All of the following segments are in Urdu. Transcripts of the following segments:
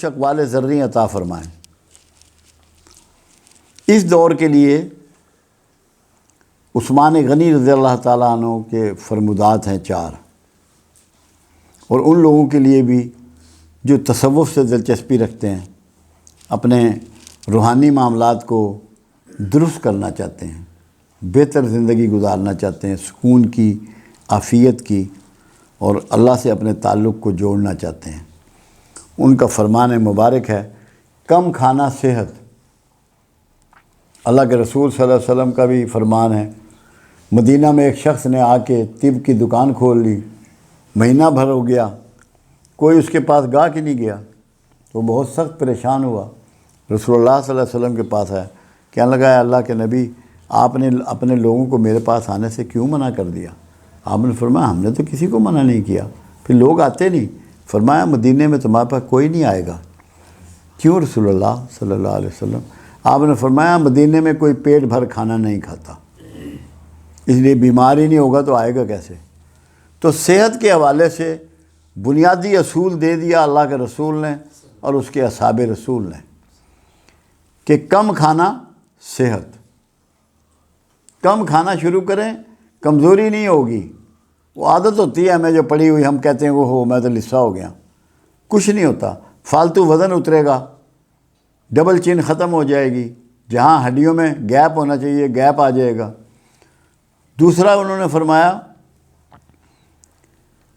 کچھ اقوال ذرّی عطا فرمائیں۔ اس دور کے لیے عثمان غنی رضی اللہ تعالیٰ عنہ کے فرمودات ہیں 4، اور ان لوگوں کے لیے بھی جو تصوف سے دلچسپی رکھتے ہیں، اپنے روحانی معاملات کو درست کرنا چاہتے ہیں، بہتر زندگی گزارنا چاہتے ہیں، سکون کی، عافیت کی، اور اللہ سے اپنے تعلق کو جوڑنا چاہتے ہیں۔ ان کا فرمان مبارک ہے، کم کھانا صحت۔ اللہ کے رسول صلی اللہ علیہ وسلم کا بھی فرمان ہے، مدینہ میں ایک شخص نے آ کے طب کی دکان کھول لی، مہینہ بھر ہو گیا، کوئی اس کے پاس گاہک ہی نہیں گیا، تو بہت سخت پریشان ہوا، رسول اللہ صلی اللہ علیہ وسلم کے پاس آیا، کہنے لگا، اللہ کے نبی، آپ نے اپنے لوگوں کو میرے پاس آنے سے کیوں منع کر دیا؟ آپ نے فرمایا، ہم نے تو کسی کو منع نہیں کیا، پھر لوگ آتے نہیں۔ فرمایا، مدینے میں تمہارے پاس کوئی نہیں آئے گا۔ کیوں رسول اللہ صلی اللہ علیہ وسلم؟ آپ نے فرمایا، مدینے میں کوئی پیٹ بھر کھانا نہیں کھاتا، اس لیے بیمار ہی نہیں ہوگا تو آئے گا کیسے؟ تو صحت کے حوالے سے بنیادی اصول دے دیا اللہ کے رسول نے اور اس کے اصحاب رسول نے کہ کم کھانا صحت۔ کم کھانا شروع کریں، کمزوری نہیں ہوگی۔ وہ عادت ہوتی ہے ہمیں جو پڑی ہوئی، ہم کہتے ہیں وہ میں تو لسا ہو گیا، کچھ نہیں ہوتا، فالتو وزن اترے گا، ڈبل چین ختم ہو جائے گی، جہاں ہڈیوں میں گیپ ہونا چاہیے گیپ آ جائے گا۔ دوسرا انہوں نے فرمایا،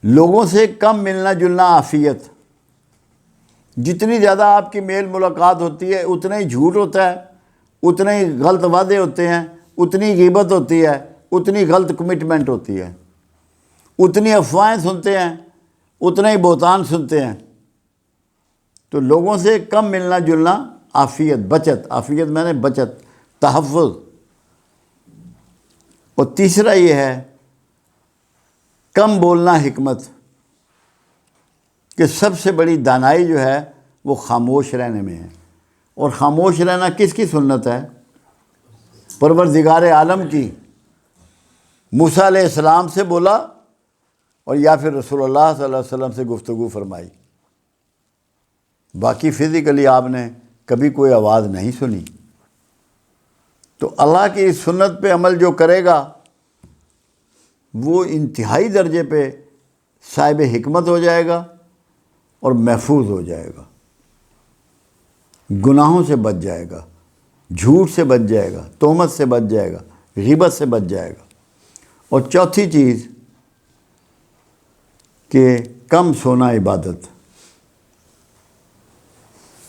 لوگوں سے کم ملنا جلنا عافیت۔ جتنی زیادہ آپ کی میل ملاقات ہوتی ہے اتنا ہی جھوٹ ہوتا ہے، اتنے ہی غلط وعدے ہوتے ہیں، اتنی غیبت ہوتی ہے، اتنی غلط کمٹمنٹ ہوتی ہے، اتنی افواہیں سنتے ہیں، اتنا ہی بہتان سنتے ہیں۔ تو لوگوں سے کم ملنا جلنا عافیت، بچت، عافیت میں نے بچت، تحفظ۔ اور تیسرا یہ ہے کم بولنا حکمت، کہ سب سے بڑی دانائی جو ہے وہ خاموش رہنے میں ہے۔ اور خاموش رہنا کس کی سنت ہے؟ پروردگار عالم کی۔ موسیٰ علیہ السلام سے بولا اور یا پھر رسول اللہ صلی اللہ علیہ وسلم سے گفتگو فرمائی، باقی فزیکلی آپ نے کبھی کوئی آواز نہیں سنی۔ تو اللہ کی اس سنت پہ عمل جو کرے گا وہ انتہائی درجے پہ صاحب حکمت ہو جائے گا اور محفوظ ہو جائے گا، گناہوں سے بچ جائے گا، جھوٹ سے بچ جائے گا، تہمت سے بچ جائے گا، غیبت سے بچ جائے گا۔ اور چوتھی چیز کہ کم سونا عبادت۔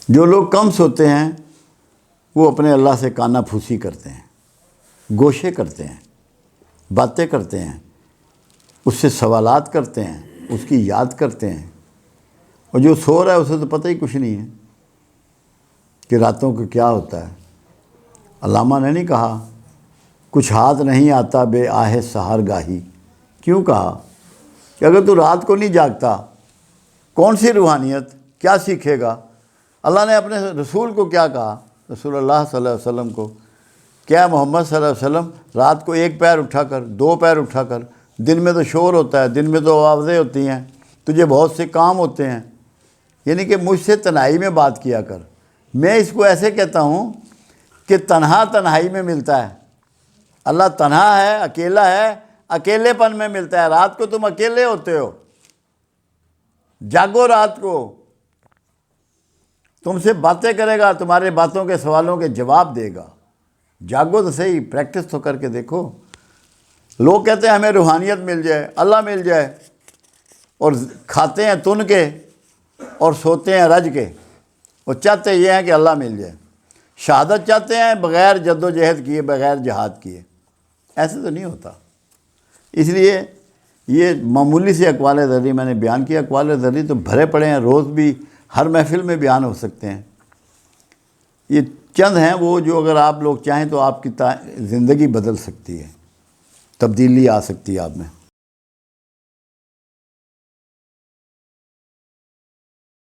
جو لوگ کم سوتے ہیں وہ اپنے اللہ سے کانا پھوسی کرتے ہیں، گوشے کرتے ہیں، باتیں کرتے ہیں، اس سے سوالات کرتے ہیں، اس کی یاد کرتے ہیں۔ اور جو سو رہا ہے اسے تو پتہ ہی کچھ نہیں ہے کہ راتوں کو کیا ہوتا ہے۔ علامہ نے نہیں کہا کچھ ہاتھ نہیں آتا بے آہ سحر گاہی؟ کیوں کہا کہ اگر تو رات کو نہیں جاگتا کون سی روحانیت، کیا سیکھے گا؟ اللہ نے اپنے رسول کو کیا کہا، رسول اللہ صلی اللہ علیہ وسلم کو، کیا محمد صلی اللہ علیہ وسلم رات کو ایک پیر اٹھا کر، دو پیر اٹھا کر، دن میں تو شور ہوتا ہے، دن میں تو آوازیں ہوتی ہیں، تجھے بہت سے کام ہوتے ہیں، یعنی کہ مجھ سے تنہائی میں بات کیا کر۔ میں اس کو ایسے کہتا ہوں کہ تنہا تنہائی میں ملتا ہے، اللہ تنہا ہے، اکیلا ہے، اکیلے پن میں ملتا ہے۔ رات کو تم اکیلے ہوتے ہو، جاگو رات کو، تم سے باتیں کرے گا، تمہارے باتوں کے سوالوں کے جواب دے گا۔ جاگو تو صحیح، پریکٹس تو کر کے دیکھو۔ لوگ کہتے ہیں ہمیں روحانیت مل جائے، اللہ مل جائے، اور کھاتے ہیں تن کے اور سوتے ہیں رج کے، اور چاہتے یہ ہیں کہ اللہ مل جائے، شہادت چاہتے ہیں بغیر جد و جہد کیے، بغیر جہاد کیے۔ ایسے تو نہیں ہوتا۔ اس لیے یہ معمولی سے اقوال ذرّی میں نے بیان کیا، اقوال ذرّی تو بھرے پڑے ہیں، روز بھی ہر محفل میں بیان ہو سکتے ہیں۔ یہ چند ہیں وہ جو اگر آپ لوگ چاہیں تو آپ کی زندگی بدل سکتی ہے، تبدیلی آ سکتی ہے آپ میں۔